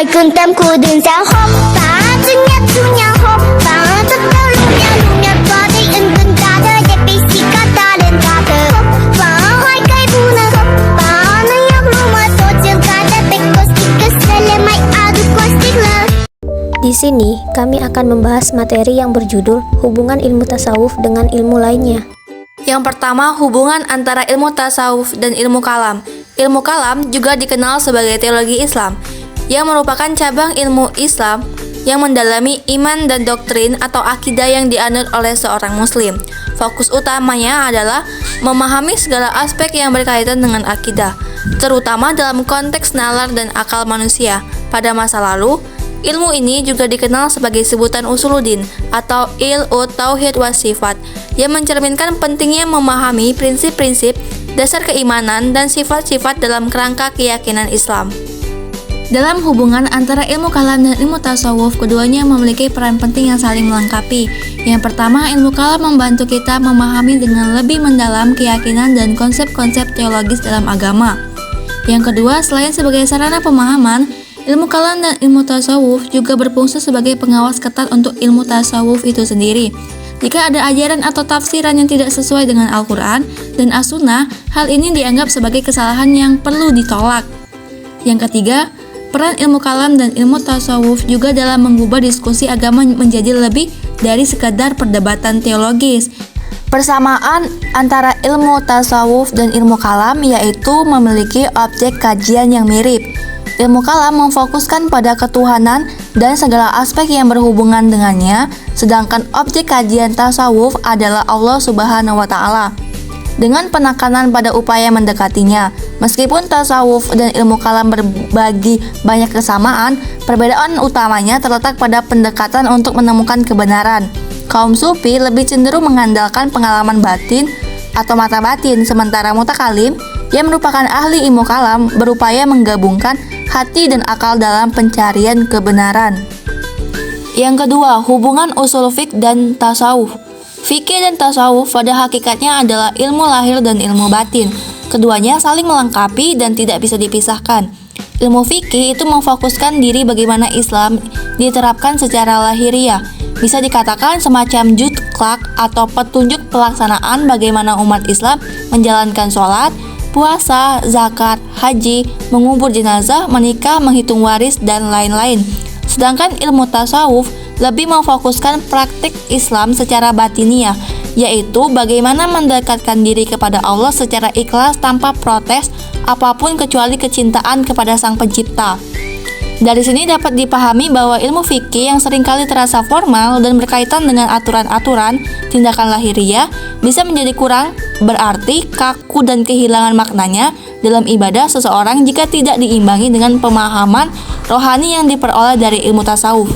Hỏi cưng tâm khu đường sao hop và thứ nhất thu nhau hop và tất cả lúc nhau có thể ưng cưng ta thơ đẹp bị xì cả ta lên ta thơ hop và hỏi cây bu nơ hop và nó nhóc lu mà tổ chức cả ta tek kos tikus sele mai adu kos tikler. Di sini kami akan membahas materi yang berjudul hubungan ilmu tasawuf dengan ilmu lainnya. Yang pertama, hubungan antara ilmu tasawuf dan ilmu kalam. Ilmu kalam juga dikenal sebagai teologi Islam, yang merupakan cabang ilmu Islam yang mendalami iman dan doktrin atau akidah yang dianut oleh seorang muslim. Fokus utamanya adalah memahami segala aspek yang berkaitan dengan akidah, terutama dalam konteks nalar dan akal manusia. Pada masa lalu, ilmu ini juga dikenal sebagai sebutan usuluddin atau ilmu tauhid was sifat, yang mencerminkan pentingnya memahami prinsip-prinsip dasar keimanan dan sifat-sifat dalam kerangka keyakinan Islam. Dalam hubungan antara ilmu kalam dan ilmu tasawuf, keduanya memiliki peran penting yang saling melengkapi. Yang pertama, ilmu kalam membantu kita memahami dengan lebih mendalam keyakinan dan konsep-konsep teologis dalam agama. Yang kedua, selain sebagai sarana pemahaman, ilmu kalam dan ilmu tasawuf juga berfungsi sebagai pengawas ketat untuk ilmu tasawuf itu sendiri. Jika ada ajaran atau tafsiran yang tidak sesuai dengan Al-Quran dan As-Sunnah, hal ini dianggap sebagai kesalahan yang perlu ditolak. Yang ketiga, peran ilmu kalam dan ilmu tasawuf juga dalam mengubah diskusi agama menjadi lebih dari sekadar perdebatan teologis. Persamaan antara ilmu tasawuf dan ilmu kalam yaitu memiliki objek kajian yang mirip. Ilmu kalam memfokuskan pada ketuhanan dan segala aspek yang berhubungan dengannya, sedangkan objek kajian tasawuf adalah Allah Subhanahu wa Ta'ala, dengan penekanan pada upaya mendekatinya. Meskipun tasawuf dan ilmu kalam berbagi banyak kesamaan, perbedaan utamanya terletak pada pendekatan untuk menemukan kebenaran. Kaum sufi lebih cenderung mengandalkan pengalaman batin atau mata batin, sementara mutakalim yang merupakan ahli ilmu kalam berupaya menggabungkan hati dan akal dalam pencarian kebenaran. Yang kedua, hubungan usul fiqh dan tasawuf. Fikih dan tasawuf pada hakikatnya adalah ilmu lahir dan ilmu batin. Keduanya saling melengkapi dan tidak bisa dipisahkan. Ilmu fikih itu memfokuskan diri bagaimana Islam diterapkan secara lahiriah. Bisa dikatakan semacam juklak atau petunjuk pelaksanaan bagaimana umat Islam menjalankan sholat, puasa, zakat, haji, mengubur jenazah, menikah, menghitung waris, dan lain-lain. Sedangkan ilmu tasawuf lebih memfokuskan praktik Islam secara batiniah, yaitu bagaimana mendekatkan diri kepada Allah secara ikhlas tanpa protes apapun kecuali kecintaan kepada Sang Pencipta. Dari sini dapat dipahami bahwa ilmu fikih yang seringkali terasa formal dan berkaitan dengan aturan-aturan tindakan lahiriah bisa menjadi kurang berarti, kaku, dan kehilangan maknanya dalam ibadah seseorang jika tidak diimbangi dengan pemahaman rohani yang diperoleh dari ilmu tasawuf.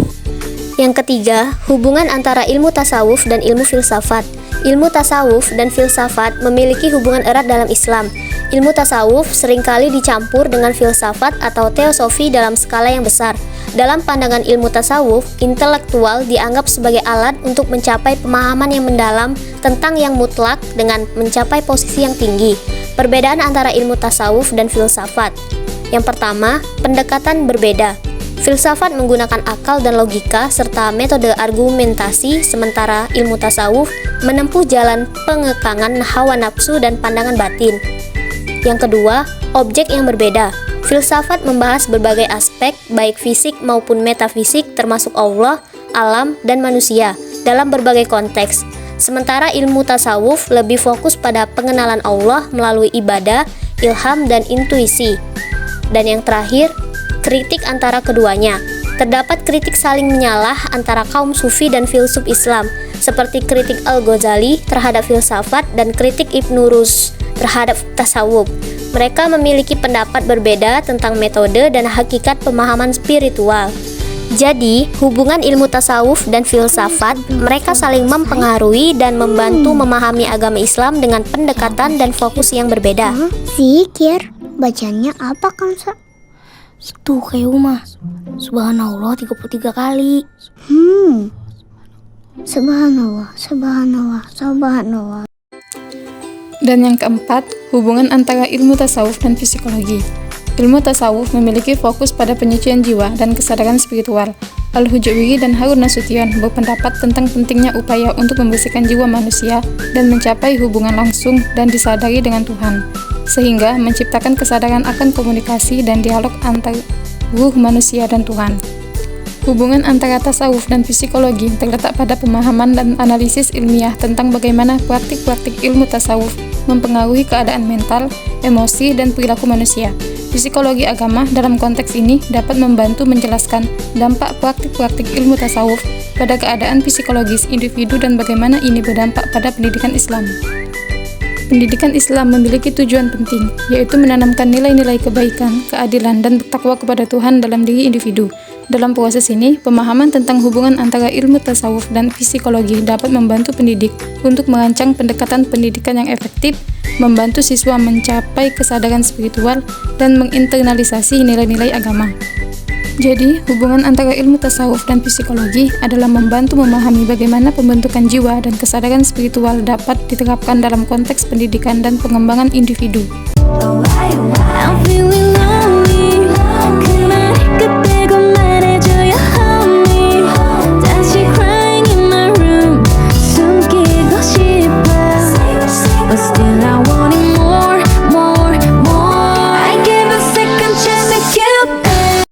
Yang ketiga, hubungan antara ilmu tasawuf dan ilmu filsafat. Ilmu tasawuf dan filsafat memiliki hubungan erat dalam Islam. Ilmu tasawuf seringkali dicampur dengan filsafat atau teosofi dalam skala yang besar. Dalam pandangan ilmu tasawuf, intelektual dianggap sebagai alat untuk mencapai pemahaman yang mendalam tentang yang mutlak dengan mencapai posisi yang tinggi. Perbedaan antara ilmu tasawuf dan filsafat. Yang pertama, pendekatan berbeda. Filsafat menggunakan akal dan logika serta metode argumentasi, sementara ilmu tasawuf menempuh jalan pengekangan hawa nafsu dan pandangan batin. Yang kedua, objek yang berbeda. Filsafat membahas berbagai aspek, baik fisik maupun metafisik, termasuk Allah, alam, dan manusia, dalam berbagai konteks. Sementara ilmu tasawuf lebih fokus pada pengenalan Allah melalui ibadah, ilham, dan intuisi. Dan yang terakhir, kritik antara keduanya. Terdapat kritik saling menyalah antara kaum sufi dan filsuf Islam, seperti kritik Al-Ghazali terhadap filsafat dan kritik Ibnu Rushd terhadap tasawuf. Mereka memiliki pendapat berbeda tentang metode dan hakikat pemahaman spiritual. Jadi, hubungan ilmu tasawuf dan filsafat, mereka saling mempengaruhi dan membantu memahami agama Islam dengan pendekatan dan fokus yang berbeda. Zikir, bacanya apa Kamsa? Itu kayak Uma. Subhanallah 33 kali. Subhanallah, subhanallah, subhanallah. Dan yang keempat, hubungan antara ilmu tasawuf dan psikologi. Ilmu tasawuf memiliki fokus pada penyucian jiwa dan kesadaran spiritual. Al-Hujwiri dan Harun Nasution berpendapat tentang pentingnya upaya untuk membersihkan jiwa manusia dan mencapai hubungan langsung dan disadari dengan Tuhan, sehingga menciptakan kesadaran akan komunikasi dan dialog antar ruh manusia dan Tuhan. Hubungan antara tasawuf dan psikologi terletak pada pemahaman dan analisis ilmiah tentang bagaimana praktik-praktik ilmu tasawuf mempengaruhi keadaan mental, emosi, dan perilaku manusia. Psikologi agama dalam konteks ini dapat membantu menjelaskan dampak praktik-praktik ilmu tasawuf pada keadaan psikologis individu dan bagaimana ini berdampak pada pendidikan Islam. Pendidikan Islam memiliki tujuan penting, yaitu menanamkan nilai-nilai kebaikan, keadilan, dan bertakwa kepada Tuhan dalam diri individu. Dalam proses ini, pemahaman tentang hubungan antara ilmu tasawuf dan psikologi dapat membantu pendidik untuk merancang pendekatan pendidikan yang efektif, membantu siswa mencapai kesadaran spiritual, dan menginternalisasi nilai-nilai agama. Jadi, hubungan antara ilmu tasawuf dan psikologi adalah membantu memahami bagaimana pembentukan jiwa dan kesadaran spiritual dapat diterapkan dalam konteks pendidikan dan pengembangan individu. I'm feeling